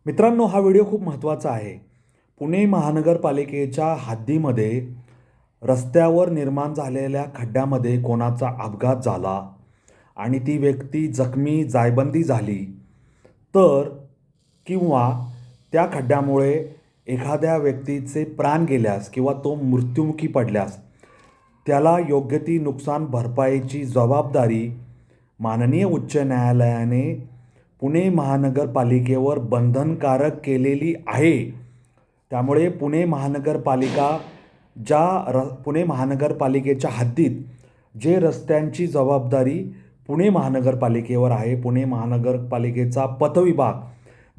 मित्रांनो, हा व्हिडिओ खूप महत्त्वाचा आहे. पुणे महानगरपालिकेच्या हद्दीमध्ये रस्त्यावर निर्माण झालेल्या खड्ड्यामध्ये कोणाचा अपघात झाला आणि ती व्यक्ती जखमी जायबंदी झाली तर किंवा त्या खड्ड्यामुळे एखाद्या व्यक्तीचे प्राण गेल्यास किंवा तो मृत्युमुखी पडल्यास त्याला योग्य ती नुकसान भरपाईची जबाबदारी माननीय उच्च न्यायालयाने पुणे महानगरपालिकेवर बंधनकारक केलेली आहे. त्यामुळे पुणे महानगरपालिकेच्या हद्दीत जे रस्त्यांची जबाबदारी पुणे महानगरपालिकेवर आहे. पुणे महानगरपालिकेचा पथविभाग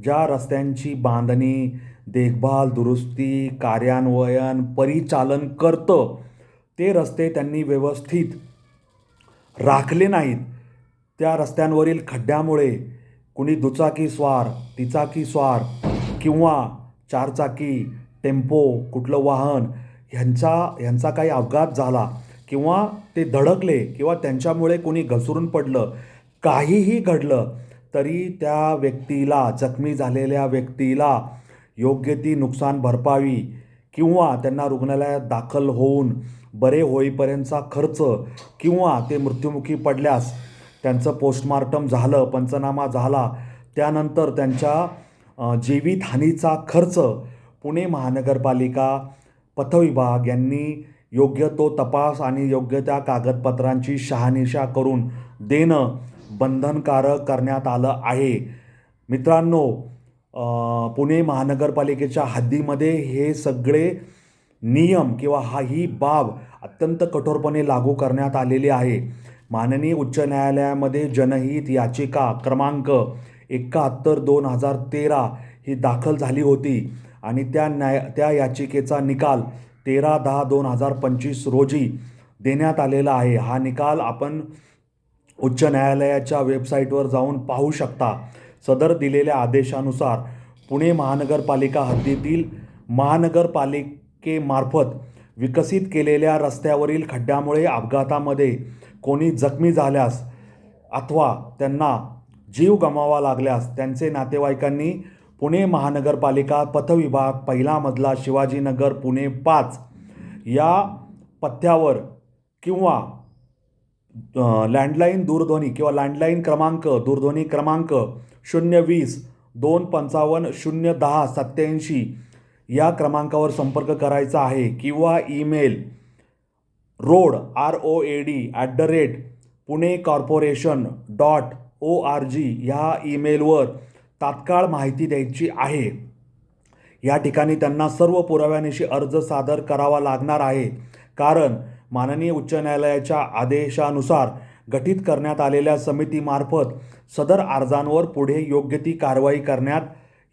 ज्या रस्त्यांची बांधणी, देखभाल, दुरुस्ती, कार्यान्वयन, परिचालन करतं, ते रस्ते त्यांनी व्यवस्थित राखले नाहीत. त्या रस्त्यांवरील खड्ड्यामुळे कुणी दुचाकी स्वार, तिचाकी स्वार किंवा चारचाकी, टेम्पो, कुठलं वाहन ह्यांचा काही अपघात झाला किंवा ते धडकले किंवा त्यांच्यामुळे कोणी घसरून पडलं, काहीही घडलं तरी त्या व्यक्तीला, जखमी झालेल्या व्यक्तीला योग्य ती नुकसान भरपावी किंवा त्यांना रुग्णालयात दाखल होऊन बरे होईपर्यंतचा खर्च किंवा ते मृत्युमुखी पडल्यास त्यांचं पोस्टमार्टम झालं, पंचनामा झाला, त्यानंतर त्यांच्या जीवितहानीचा खर्च पुणे महानगरपालिका पथविभाग यांनी योग्य तो तपास आणि योग्य त्या कागदपत्रांची शहानिशा करून देणं बंधनकारक करण्यात आलं आहे. मित्रांनो, पुणे महानगरपालिकेच्या हद्दीमध्ये हे सगळे नियम किंवा ही बाब अत्यंत कठोरपणे लागू करण्यात आलेली आहे. माननीय उच्च न्यायालयामध्ये जनहित याचिका क्रमांक 71/2013 ही दाखल झाली होती आणि त्या याचिकेचा निकाल 13/10/2025 रोजी देण्यात आलेला आहे. हा निकाल आपण उच्च न्यायालयाच्या वेबसाईटवर जाऊन पाहू शकता. सदर दिलेल्या आदेशानुसार पुणे महानगरपालिका हद्दीतील महानगरपालिकेमार्फत विकसित केलेल्या रस्त्यावरील खड्ड्यामुळे अपघातामध्ये कोणी जखमी झाल्यास अथवा त्यांना जीव गमावा लागल्यास त्यांचे नातेवाईकांनी पुणे महानगरपालिका पथविभाग, पहिला मजला, शिवाजीनगर, पुणे 5 या पत्त्यावर किंवा लँडलाईन दूरध्वनी किंवा लँडलाईन दूरध्वनी क्रमांक 020-255-010-87 या क्रमांकावर संपर्क करायचा आहे किंवा ईमेल road@punecorporation.org ह्या ईमेलवर तात्काळ माहिती द्यायची आहे. या ठिकाणी त्यांना सर्व पुराव्यानिशी अर्ज सादर करावा लागणार आहे, कारण माननीय उच्च न्यायालयाच्या आदेशानुसार गठीत करण्यात आलेल्या समितीमार्फत सदर अर्जांवर पुढे योग्य ती कारवाई करण्यात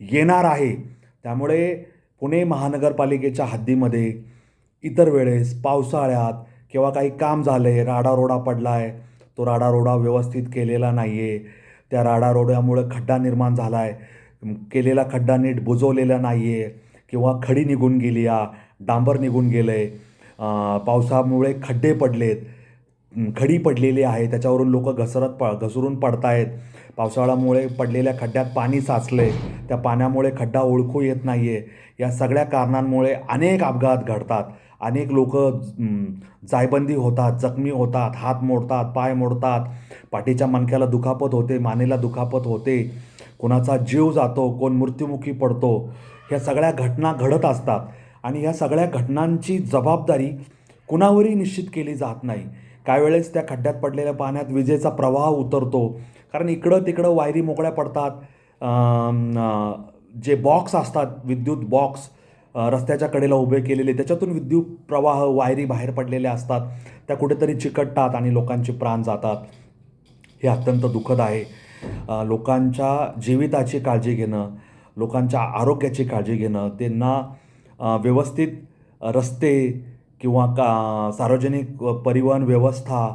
येणार आहे. त्यामुळे पुणे महानगरपालिकेच्या हद्दीमध्ये इतर वेळेस पावसाळ्यात किंवा काही काम झालं आहे, राडारोडा पडला आहे, तो राडारोडा व्यवस्थित केलेला नाही आहे, त्या राडारोड्यामुळं खड्डा निर्माण झाला आहे, केलेला खड्डा नीट बुजवलेला नाही आहे किंवा खडी निघून गेली आहे, डांबर निघून गेलं आहे, पावसामुळे खड्डे पडलेत, खडी पडलेली आहे, त्याच्यावरून लोक घसरून पडत आहेत, पावसाळ्यामुळे पडलेल्या खड्ड्यात पाणी साचले, त्या पाण्यामुळे खड्डा ओळखू येत नाही आहे. या सगळ्या कारणांमुळे अनेक अपघात घडतात, अनेक लोक जायबंदी होतात, जखमी होतात, हात मोडतात, पाय मोडतात, पाठीच्या मणक्याला दुखापत होते, मानेला दुखापत होते, कोणाचा जीव जातो, कोण मृत्युमुखी पडतो. ह्या सगळ्या घटना घडत असतात आणि ह्या सगळ्या घटनांची जबाबदारी कुणावरही निश्चित केली जात नाही. काही वेळेस त्या खड्ड्यात पडलेल्या पाण्यात विजेचा प्रवाह उतरतो, कारण इकडं तिकडं वायरी मोकळ्या पडतात. जे बॉक्स असतात, विद्युत बॉक्स रस्त्याच्या कडेला उभे केलेले, त्याच्यातून विद्युत प्रवाह, वायरी बाहेर पडलेल्या असतात, त्या कुठेतरी चिकटतात आणि लोकांचे प्राण जातात. हे अत्यंत दुःखद आहे. लोकांच्या जीविताची काळजी घेणं, लोकांच्या आरोग्याची काळजी घेणं, त्यांना व्यवस्थित रस्ते किंवा सार्वजनिक परिवहन व्यवस्था,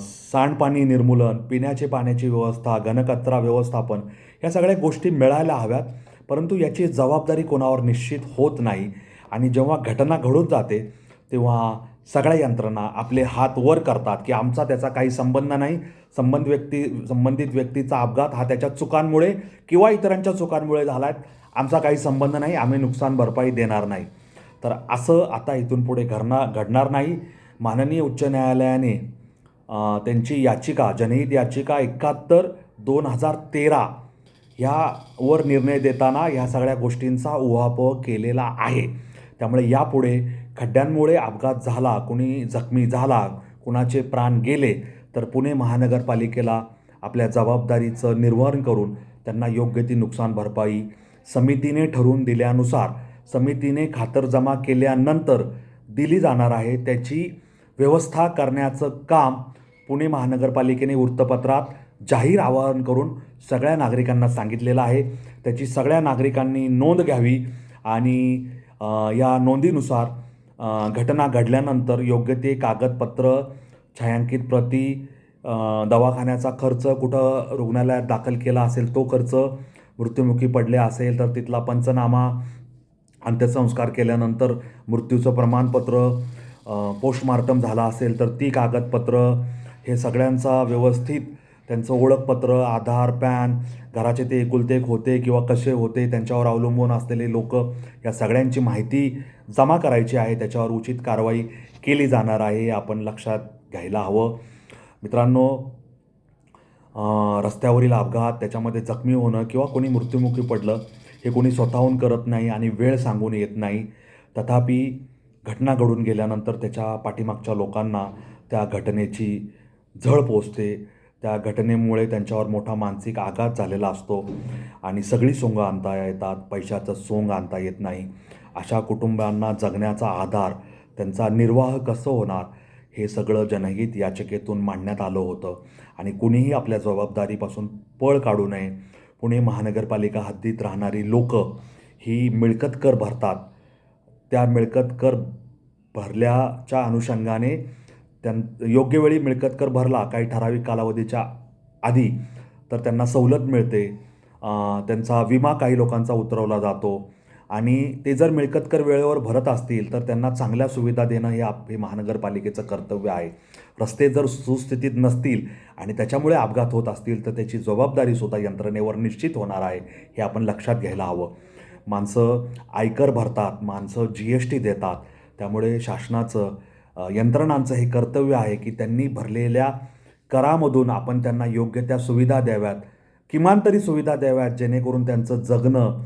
सांडपाणी निर्मूलन, पिण्याचे पाण्याची व्यवस्था, घनकचरा व्यवस्थापन, ह्या सगळ्या गोष्टी मिळायला हव्यात. परंतु याची जबाबदारी कोणावर निश्चित होत नाही आणि जेव्हा घटना घडून जाते तेव्हा सगळ्या यंत्रणा आपले हात वर करतात की आमचा त्याचा काही संबंध नाही, संबंधित व्यक्तीचा अपघात हा त्याच्या चुकांमुळे किंवा इतरांच्या चुकांमुळे झाला आहे, आमचा काही संबंध नाही, आम्ही नुकसान भरपाई देणार नाही. तर असं आता इथून पुढे घडणार नाही. माननीय उच्च न्यायालयाने त्यांची याचिका, जनहित याचिका 71/2013 ह्यावर निर्णय देताना ह्या सगळ्या गोष्टींचा उहापोह केलेला आहे. त्यामुळे यापुढे खड्ड्यांमुळे अपघात झाला, कुणी जखमी झाला, कुणाचे प्राण गेले, तर पुणे महानगरपालिकेला आपल्या जबाबदारीचं निर्वहन करून त्यांना योग्य ती नुकसान भरपाई समितीने ठरवून दिल्यानुसार, समितीने खातरजमा केल्यानंतर दिली जाणार आहे. त्याची व्यवस्था करण्याचं काम पुणे महानगरपालिकेने वृत्तपत्रात जाहीर आवाहन करून सगळ्या नागरिकांना सांगितलेलं आहे. त्याची सगळ्या नागरिकांनी नोंद घ्यावी आणि या नोंदीनुसार घटना घडल्यानंतर योग्य ते कागदपत्र, छायांकित प्रती, दवाखान्याचा खर्च, कुठं रुग्णालयात दाखल केला असेल तो खर्च, मृत्युमुखी पडले असेल तर तिथला पंचनामा, अंत्यसंस्कार केल्यानंतर मृत्यूचं प्रमाणपत्र, पोस्टमार्टम झाला असेल तर ती कागदपत्र, हे सगळ्यांचा व्यवस्थित त्यांचं ओळखपत्र, आधार, पॅन, घराचे ते एकुलते एक होते किंवा कसे होते त्यांच्यावर अवलंबून असलेले लोक, या सगळ्यांची माहिती जमा करायची आहे. त्याच्यावर उचित कारवाई केली जाणार आहे, आपण लक्षात घ्यायला हवं. मित्रांनो, रस्त्यावरील अपघात, त्याच्यामध्ये जखमी होणं किंवा कोणी मृत्युमुखी पडलं हे कोणी स्वतःहून करत नाही आणि वेळ सांगून येत नाही. तथापि घटना घडून गेल्यानंतर त्याच्या पाठीमागच्या लोकांना त्या घटनेची झळ पोचते. त्या घटनेमुळे त्यांच्यावर मोठा मानसिक आघात झालेला असतो आणि सगळी सोंग आणता येतात, पैशाचं सोंग आणता येत नाही. अशा कुटुंबांना जगण्याचा आधार, त्यांचा निर्वाह कसं होणार, हे सगळं जनहित याचिकेतून मांडण्यात आलं होतं आणि कुणीही आपल्या जबाबदारीपासून पळ काढू नये. पुणे महानगरपालिका हद्दीत राहणारी लोक ही मिळकत कर भरतात. त्या मिळकत कर भरल्याच्या अनुषंगाने योग्य वेळी मिळकत कर भरला काही ठराविक कालावधीच्या आधी तर त्यांना सवलत मिळते. त्यांचा विमा काही लोकांचा उतरवला जातो आणि ते जर मिळकत कर वेळेवर भरत असतील तर त्यांना चांगल्या सुविधा देणं हे महानगरपालिकेचं कर्तव्य आहे. रस्ते जर सुस्थितीत नसतील आणि त्याच्यामुळे अपघात होत असतील तर त्याची जबाबदारीसुद्धा यंत्रणेवर निश्चित होणार आहे, हे आपण लक्षात घ्यायला हवं. माणसं आयकर भरतात, माणसं GST देतात. त्यामुळे शासनाचं, यंत्रणांचं हे कर्तव्य आहे की त्यांनी भरलेल्या करामधून आपण त्यांना योग्य त्या सुविधा द्याव्यात, किमान तरी सुविधा द्याव्यात, जेणेकरून त्यांचं जगणं,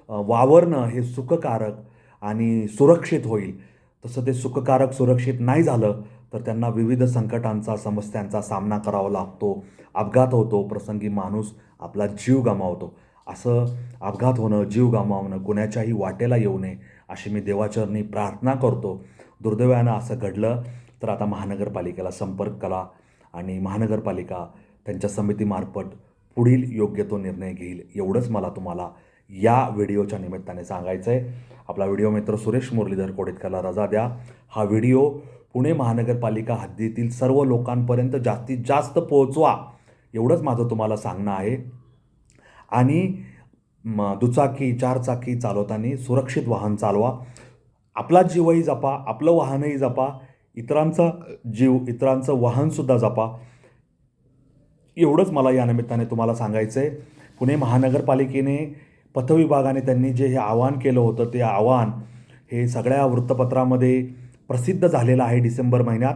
वावरणं हे सुखकारक आणि सुरक्षित होईल. तसं ते सुखकारक, सुरक्षित नाही झालं तर त्यांना विविध संकटांचा, समस्यांचा सामना करावा लागतो, अपघात होतो, प्रसंगी माणूस आपला जीव गमावतो. असं अपघात होणं, जीव गमावणं कुणाच्याही वाटेला येऊ नये अशी मी देवाचरणी प्रार्थना करतो. दुर्दैवानं असं घडलं तर आता महानगरपालिकेला संपर्क करा आणि महानगरपालिका त्यांच्या समितीमार्फत पुढील योग्य तो निर्णय घेईल, एवढंच मला तुम्हाला या व्हिडिओच्या निमित्ताने सांगायचं आहे. आपला व्हिडिओ मित्र सुरेश मुरलीधर कोडेतकरला रजा द्या. हा व्हिडिओ पुणे महानगरपालिका हद्दीतील सर्व लोकांपर्यंत जास्तीत जास्त पोहोचवा, एवढंच माझं तुम्हाला सांगणं आहे. आणि दुचाकी, चारचाकी चालवताना सुरक्षित वाहन चालवा. आपला जीवही जपा, आपलं वाहनही जपा, इतरांचा जीव, इतरांचं वाहनसुद्धा जपा, एवढंच मला या निमित्ताने तुम्हाला सांगायचं आहे. पुणे महानगरपालिकेने, पथविभागाने त्यांनी जे हे आवाहन केलं होतं ते आवाहन हे सगळ्या वृत्तपत्रामध्ये प्रसिद्ध झालेलं आहे डिसेंबर महिन्यात.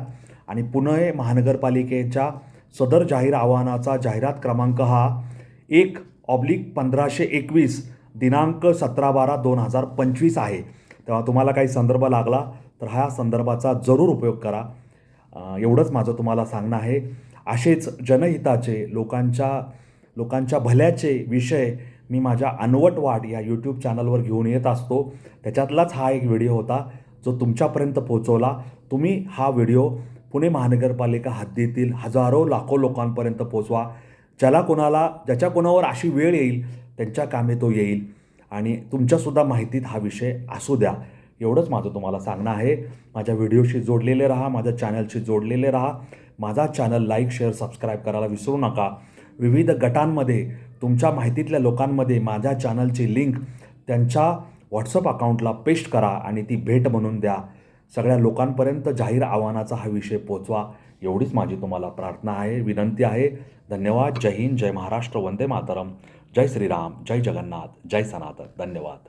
आणि पुणे महानगरपालिकेच्या सदर जाहीर आवाहनाचा जाहिरात क्रमांक हा 1/1521 दिनांक 17/12/2025 आहे. तेव्हा तुम्हाला काही संदर्भ लागला तर ह्या संदर्भाचा जरूर उपयोग करा, एवढंच माझं तुम्हाला सांगणं आहे. असेच जनहिताचे, लोकांच्या भल्याचे विषय मी माझ्या अनवट वाट या यूट्यूब चॅनलवर घेऊन येत असतो. त्याच्यातलाच हा एक व्हिडिओ होता जो तुमच्यापर्यंत पोहोचवला. तुम्ही हा व्हिडिओ पुणे महानगरपालिका हद्दीतील हजारो लाखो लोकांपर्यंत पोहोचवा. ज्याच्या कोणावर अशी वेळ येईल त्यांच्या कामे तो येईल आणि तुमच्यासुद्धा माहितीत हा विषय असू द्या, एवढंच माझं तुम्हाला सांगणं आहे. माझ्या व्हिडिओशी जोडलेले राहा, माझ्या चॅनलशी जोडलेले राहा. माझा चॅनल लाईक, शेअर, सबस्क्राईब करायला विसरू नका. विविध गटांमध्ये, तुमच्या माहितीतल्या लोकांमध्ये माझ्या चॅनलची लिंक त्यांच्या व्हॉट्सअप अकाउंटला पेस्ट करा आणि ती भेट म्हणून द्या. सगळ्या लोकांपर्यंत जाहीर आव्हानाचा हा विषय पोचवा, एवढीच माझी तुम्हाला प्रार्थना आहे, विनंती आहे. धन्यवाद. जय हिंद, जय महाराष्ट्र, वंदे मातरम, जय श्रीराम, जय जगन्नाथ, जय सनातन. धन्यवाद.